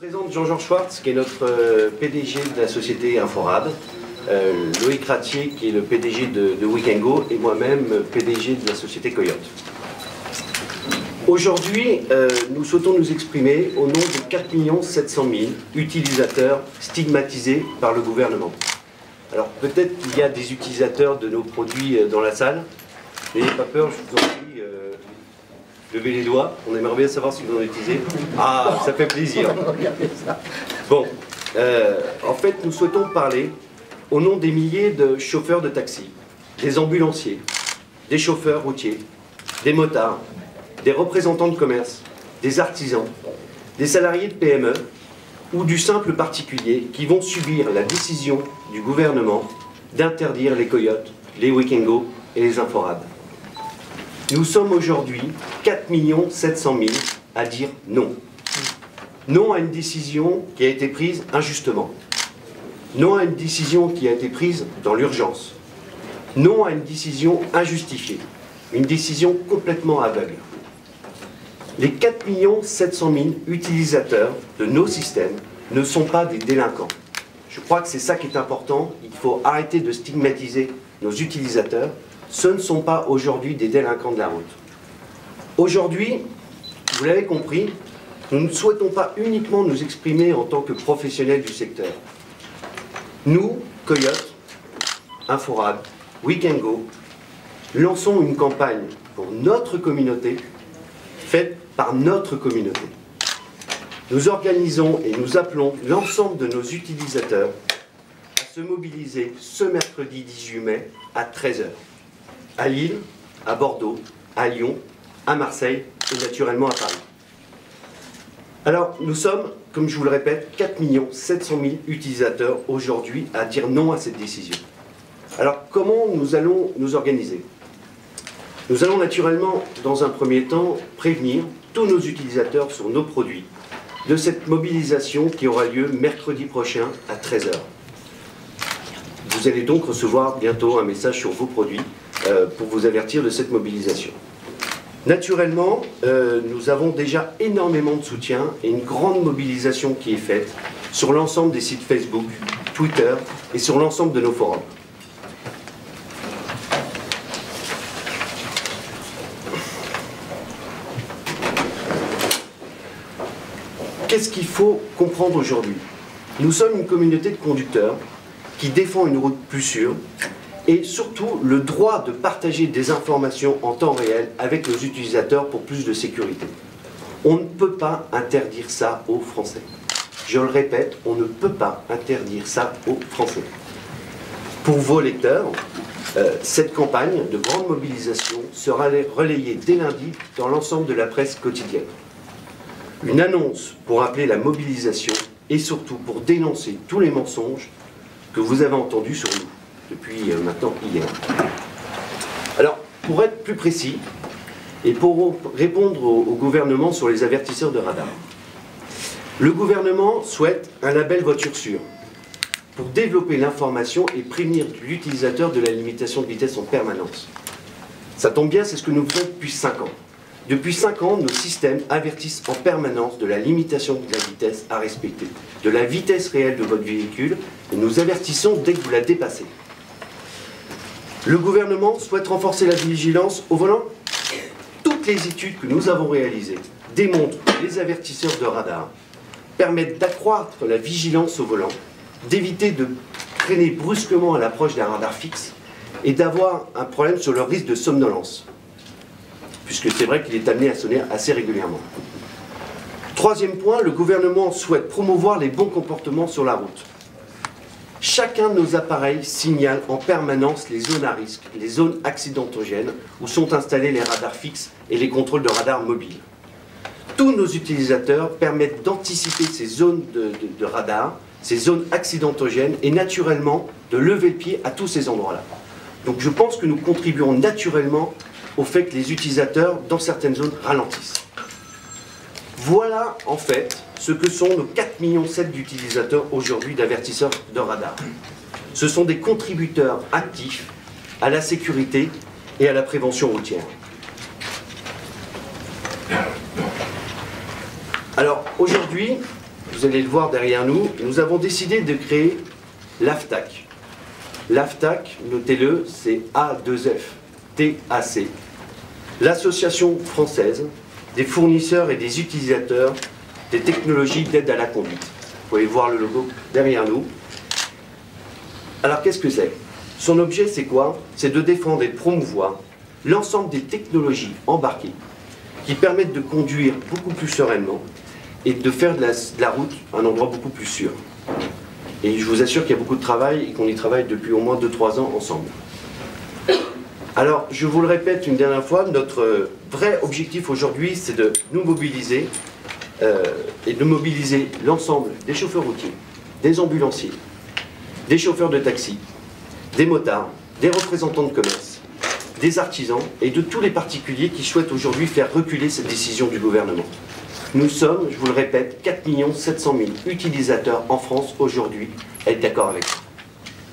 Je présente Jean-Georges Schwartz, qui est notre PDG de la société Inforad, Loïc Ratier, qui est le PDG de Week & Go, et moi-même, PDG de la société Coyote. Aujourd'hui, nous souhaitons nous exprimer au nom de 4 700 000 utilisateurs stigmatisés par le gouvernement. Alors peut-être qu'il y a des utilisateurs de nos produits dans la salle. N'ayez pas peur, je vous en prie. Levez les doigts, on aimerait bien savoir si vous en utilisez. Ah, ça fait plaisir. Bon, en fait, nous souhaitons parler au nom des milliers de chauffeurs de taxi, des ambulanciers, des chauffeurs routiers, des motards, des représentants de commerce, des artisans, des salariés de PME ou du simple particulier qui vont subir la décision du gouvernement d'interdire les coyotes, les Week & Go et les Inforad. Nous sommes aujourd'hui 4 700 000 à dire non. Non à une décision qui a été prise injustement. Non à une décision qui a été prise dans l'urgence. Non à une décision injustifiée. Une décision complètement aveugle. Les 4 700 000 utilisateurs de nos systèmes ne sont pas des délinquants. Je crois que c'est ça qui est important. Il faut arrêter de stigmatiser nos utilisateurs. Ce ne sont pas aujourd'hui des délinquants de la route. Aujourd'hui, vous l'avez compris, nous ne souhaitons pas uniquement nous exprimer en tant que professionnels du secteur. Nous, Coyote, Inforad, Week & Go, lançons une campagne pour notre communauté, faite par notre communauté. Nous organisons et nous appelons l'ensemble de nos utilisateurs à se mobiliser ce mercredi 18 mai à 13 h. À Lille, à Bordeaux, à Lyon, à Marseille et naturellement à Paris. Alors, nous sommes, comme je vous le répète, 4 700 000 utilisateurs aujourd'hui à dire non à cette décision. Alors, comment nous allons nous organiser? Nous allons naturellement, dans un premier temps, prévenir tous nos utilisateurs sur nos produits de cette mobilisation qui aura lieu mercredi prochain à 13 h. Vous allez donc recevoir bientôt un message sur vos produits pour vous avertir de cette mobilisation. Naturellement, nous avons déjà énormément de soutien et une grande mobilisation qui est faite sur l'ensemble des sites Facebook, Twitter et sur l'ensemble de nos forums. Qu'est-ce qu'il faut comprendre aujourd'hui? Nous sommes une communauté de conducteurs qui défend une route plus sûre et surtout le droit de partager des informations en temps réel avec nos utilisateurs pour plus de sécurité. On ne peut pas interdire ça aux Français. Je le répète, on ne peut pas interdire ça aux Français. Pour vos lecteurs, cette campagne de grande mobilisation sera relayée dès lundi dans l'ensemble de la presse quotidienne. Une annonce pour appeler la mobilisation et surtout pour dénoncer tous les mensonges que vous avez entendus sur nous depuis maintenant hier. Alors, pour être plus précis, et pour répondre au gouvernement sur les avertisseurs de radar, le gouvernement souhaite un label voiture sûre pour développer l'information et prévenir l'utilisateur de la limitation de vitesse en permanence. Ça tombe bien, c'est ce que nous faisons depuis 5 ans. Depuis 5 ans, nos systèmes avertissent en permanence de la limitation de la vitesse à respecter, de la vitesse réelle de votre véhicule, et nous avertissons dès que vous la dépassez. Le gouvernement souhaite renforcer la vigilance au volant. Toutes les études que nous avons réalisées démontrent que les avertisseurs de radar permettent d'accroître la vigilance au volant, d'éviter de freiner brusquement à l'approche d'un radar fixe et d'avoir un problème sur le risque de somnolence, puisque c'est vrai qu'il est amené à sonner assez régulièrement. Troisième point, le gouvernement souhaite promouvoir les bons comportements sur la route. Chacun de nos appareils signale en permanence les zones à risque, les zones accidentogènes où sont installés les radars fixes et les contrôles de radars mobiles. Tous nos utilisateurs permettent d'anticiper ces zones de radar, ces zones accidentogènes et naturellement de lever le pied à tous ces endroits-là. Donc je pense que nous contribuons naturellement au fait que les utilisateurs dans certaines zones ralentissent. Voilà en fait ce que sont nos 4,7 millions d'utilisateurs aujourd'hui d'avertisseurs de radar. Ce sont des contributeurs actifs à la sécurité et à la prévention routière. Alors aujourd'hui, vous allez le voir derrière nous, nous avons décidé de créer l'AFTAC. L'AFTAC, notez-le, c'est A2F-TAC, l'association française des fournisseurs et des utilisateurs des technologies d'aide à la conduite. Vous pouvez voir le logo derrière nous. Alors qu'est-ce que c'est? Son objet, c'est quoi? C'est de défendre et de promouvoir l'ensemble des technologies embarquées qui permettent de conduire beaucoup plus sereinement et de faire de la route un endroit beaucoup plus sûr. Et je vous assure qu'il y a beaucoup de travail et qu'on y travaille depuis au moins 2-3 ans ensemble. Alors, je vous le répète une dernière fois, notre vrai objectif aujourd'hui, c'est de nous mobiliser et de mobiliser l'ensemble des chauffeurs routiers, des ambulanciers, des chauffeurs de taxi, des motards, des représentants de commerce, des artisans et de tous les particuliers qui souhaitent aujourd'hui faire reculer cette décision du gouvernement. Nous sommes, je vous le répète, 4 700 000 utilisateurs en France aujourd'hui à être d'accord avec ça.